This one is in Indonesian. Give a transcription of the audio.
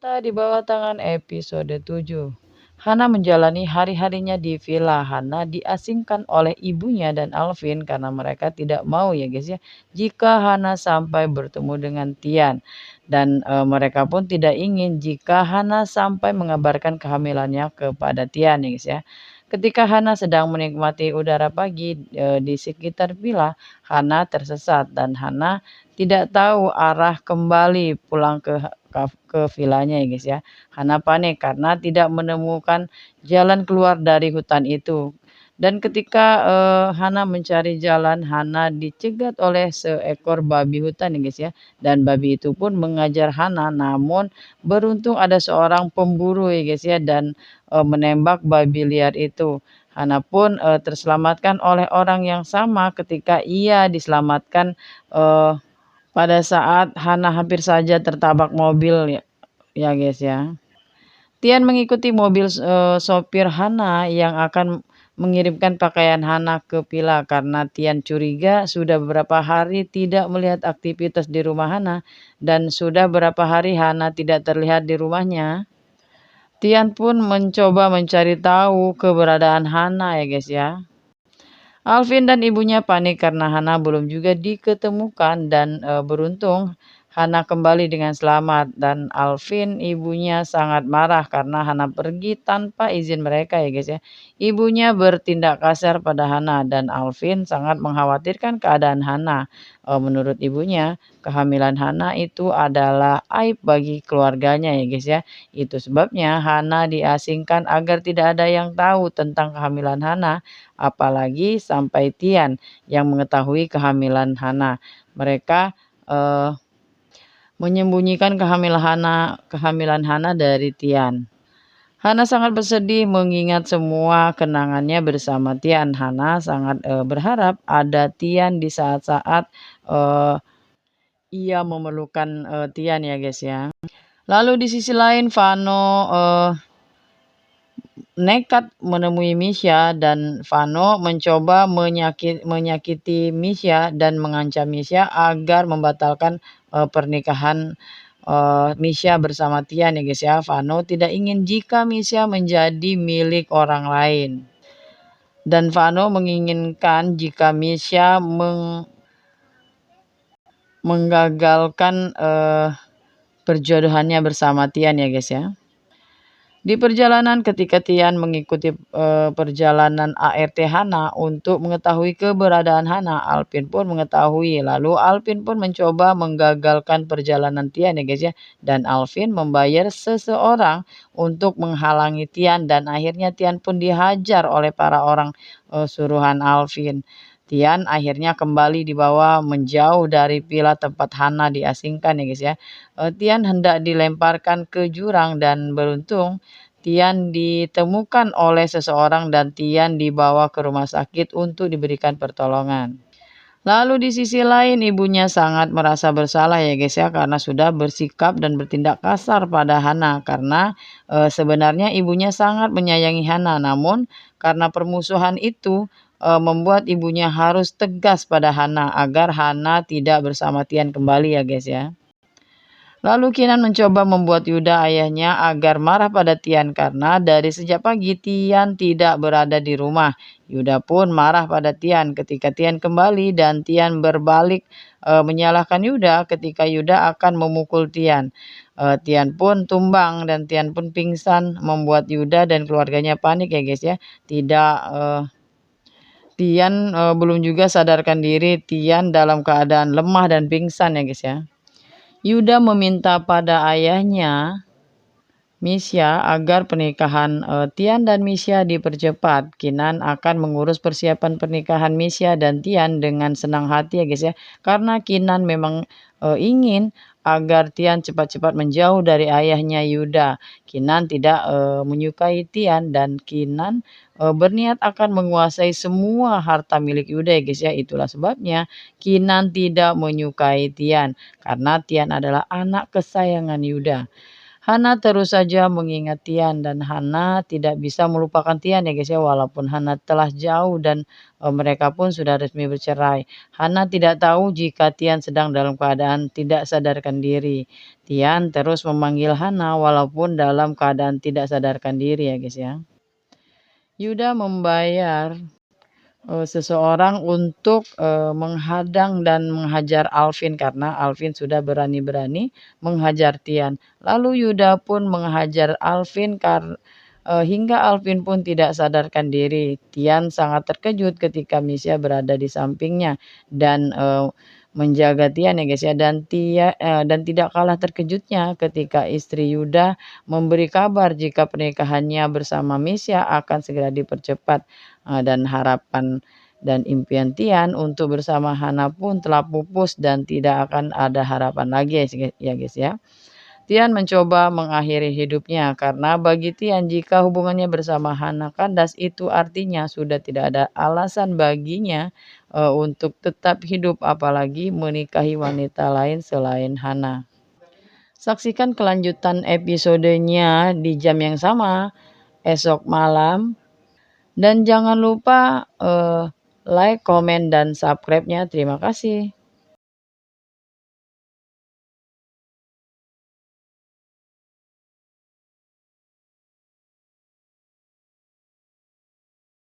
Cerita di bawah tangan episode 7. Hana menjalani hari-harinya di villa. Hana diasingkan oleh ibunya dan Alvin karena mereka tidak mau ya guys ya. Jika Hana sampai bertemu dengan Tian. Dan mereka pun tidak ingin jika Hana sampai mengabarkan kehamilannya kepada Tian ya guys ya. Ketika Hana sedang menikmati udara pagi di sekitar villa, Hana tersesat dan Hana tidak tahu arah kembali pulang ke villanya ya guys ya. Hana panik karena tidak menemukan jalan keluar dari hutan itu. Dan ketika Hana mencari jalan, Hana dicegat oleh seekor babi hutan ya guys ya. Dan babi itu pun mengajar Hana, namun beruntung ada seorang pemburu ya guys ya dan menembak babi liar itu. Hana pun terselamatkan oleh orang yang sama ketika ia diselamatkan eh, pada saat Hana hampir saja tertabrak mobil ya, ya guys ya. Tian mengikuti mobil sopir Hana yang akan mengirimkan pakaian Hana ke villa karena Tian curiga sudah beberapa hari tidak melihat aktivitas di rumah Hana dan sudah beberapa hari Hana tidak terlihat di rumahnya. Tian pun mencoba mencari tahu keberadaan Hana ya guys ya. Alvin dan ibunya panik karena Hana belum juga diketemukan dan beruntung Hana kembali dengan selamat dan Alvin ibunya sangat marah karena Hana pergi tanpa izin mereka ya guys ya. Ibunya bertindak kasar pada Hana dan Alvin sangat mengkhawatirkan keadaan Hana. Menurut ibunya, kehamilan Hana itu adalah aib bagi keluarganya ya guys ya. Itu sebabnya Hana diasingkan agar tidak ada yang tahu tentang kehamilan Hana apalagi sampai Tian yang mengetahui kehamilan Hana. Mereka menyembunyikan kehamilan Hana dari Tian. Hana sangat bersedih mengingat semua kenangannya bersama Tian. Hana sangat berharap ada Tian di saat-saat eh, ia memerlukan Tian ya guys ya. Lalu di sisi lain Vano nekat menemui Misha dan Vano mencoba menyakiti Misha dan mengancam Misha agar membatalkan pernikahan Misha bersama Tian ya guys ya. Vano tidak ingin jika Misha menjadi milik orang lain. Dan Vano menginginkan jika Misha menggagalkan perjodohannya bersama Tian ya guys ya. Di perjalanan ketika Tian mengikuti perjalanan ART Hana untuk mengetahui keberadaan Hana, Alvin pun mengetahui. Lalu Alvin pun mencoba menggagalkan perjalanan Tian ya guys ya. Dan Alvin membayar seseorang untuk menghalangi Tian dan akhirnya Tian pun dihajar oleh para orang suruhan Alvin. Tian akhirnya kembali dibawa menjauh dari villa tempat Hana diasingkan ya guys ya. Tian hendak dilemparkan ke jurang dan beruntung Tian ditemukan oleh seseorang dan Tian dibawa ke rumah sakit untuk diberikan pertolongan. Lalu di sisi lain ibunya sangat merasa bersalah ya guys ya karena sudah bersikap dan bertindak kasar pada Hana karena sebenarnya ibunya sangat menyayangi Hana namun karena permusuhan itu membuat ibunya harus tegas pada Hana agar Hana tidak bersama Tian kembali ya guys ya. Lalu Kinan mencoba membuat Yuda ayahnya agar marah pada Tian karena dari sejak pagi Tian tidak berada di rumah. Yuda pun marah pada Tian ketika Tian kembali dan Tian berbalik menyalahkan Yuda ketika Yuda akan memukul Tian. Tian pun tumbang dan Tian pun pingsan membuat Yuda dan keluarganya panik ya guys ya. Tidak Tian belum juga sadarkan diri Tian dalam keadaan lemah dan pingsan ya guys ya. Yuda meminta pada ayahnya Misha agar pernikahan Tian dan Misha dipercepat. Kinan akan mengurus persiapan pernikahan Misha dan Tian dengan senang hati ya guys ya. Karena Kinan memang ingin agar Tian cepat-cepat menjauh dari ayahnya Yuda. Kinan tidak menyukai Tian dan Kinan berniat akan menguasai semua harta milik Yuda ya guys ya. Itulah sebabnya Kinan tidak menyukai Tian karena Tian adalah anak kesayangan Yuda. Hana terus saja mengingat Tian dan Hana tidak bisa melupakan Tian ya guys ya, walaupun Hana telah jauh dan mereka pun sudah resmi bercerai. Hana tidak tahu jika Tian sedang dalam keadaan tidak sadarkan diri. Tian terus memanggil Hana walaupun dalam keadaan tidak sadarkan diri ya guys ya. Yuda membayar seseorang untuk menghadang dan menghajar Alvin karena Alvin sudah berani-berani menghajar Tian. Lalu Yuda pun menghajar Alvin hingga Alvin pun tidak sadarkan diri. Tian sangat terkejut ketika Misha berada di sampingnya dan menjaga Tian ya guys ya, dan tidak kalah terkejutnya ketika istri Yuda memberi kabar jika pernikahannya bersama Misha akan segera dipercepat. Dan harapan dan impian Tian untuk bersama Hana pun telah pupus dan tidak akan ada harapan lagi ya guys ya. Tian mencoba mengakhiri hidupnya karena bagi Tian jika hubungannya bersama Hana kandas itu artinya sudah tidak ada alasan baginya untuk tetap hidup apalagi menikahi wanita lain selain Hana. Saksikan kelanjutan episodenya di jam yang sama esok malam. Dan jangan lupa like, komen, dan subscribe-nya. Terima kasih.